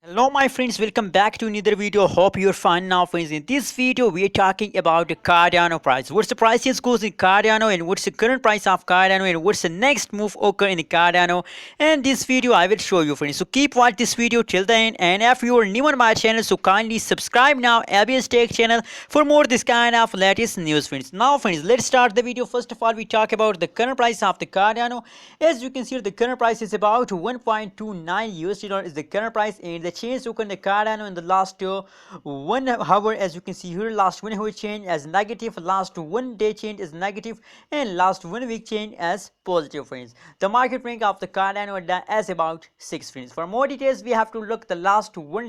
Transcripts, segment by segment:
Hello my friends, welcome back to another video. Hope you're fine now friends. In this video we are talking about the Cardano price. What's the prices goes in Cardano and what's the current price of Cardano and what's the next move occur in the Cardano. And this video I will show you friends. So keep watch this video till the end, and if you are new on my channel, so kindly subscribe now ABS Tech channel for more this kind of latest news friends. Now friends, let's start the video. First of all we talk about the current price of the Cardano. As you can see the current price is about 1.29 USD dollar is the current price, and the change occurred in the Cardano in the last 1 hour. As you can see here, last 1 hour change as negative, last 1 day change is negative, and last 1 week change as positive friends. The market rank of the Cardano is about 6 friends. For more details we have to look the last 1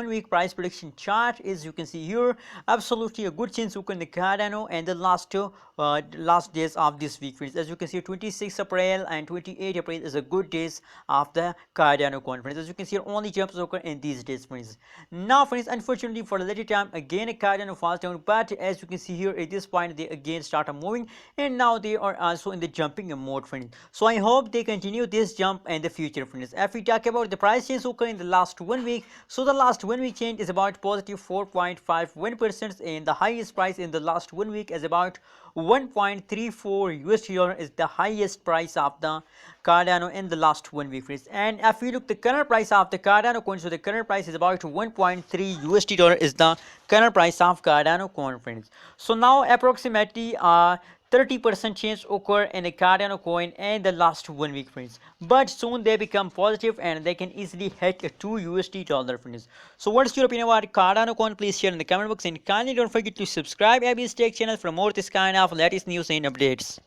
week price prediction chart. As you can see here, absolutely a good change occurred in the Cardano and the last days of this week friends. As you can see 26 April and 28 April is a good days of the Cardano conference. As you can see only jumps occur in these days friends. Now friends, unfortunately for a little time again Cardano falls down, but as you can see here at this point they again start moving, and now they are also in the jumping mode friends. So I hope they continue this jump in the future friends. If we talk about the price change occur in the last 1 week, so the last 1 week change is about positive 4.51%, and the highest price in the last 1 week is about 1.34 USD dollar is the highest price of the Cardano in the last 1 week friends. And if we look the current price of the Cardano coin, so the current price is about 1.3 USD dollar is the current price of Cardano coin friends. So now approximately 30% change occur in the Cardano coin in the last 1 week friends, but soon they become positive and they can easily hit 2 USD dollar friends. So what's your opinion about Cardano coin? Please share in the comment box, and kindly don't forget to subscribe ABS Tech channel for more this kind of latest news and updates.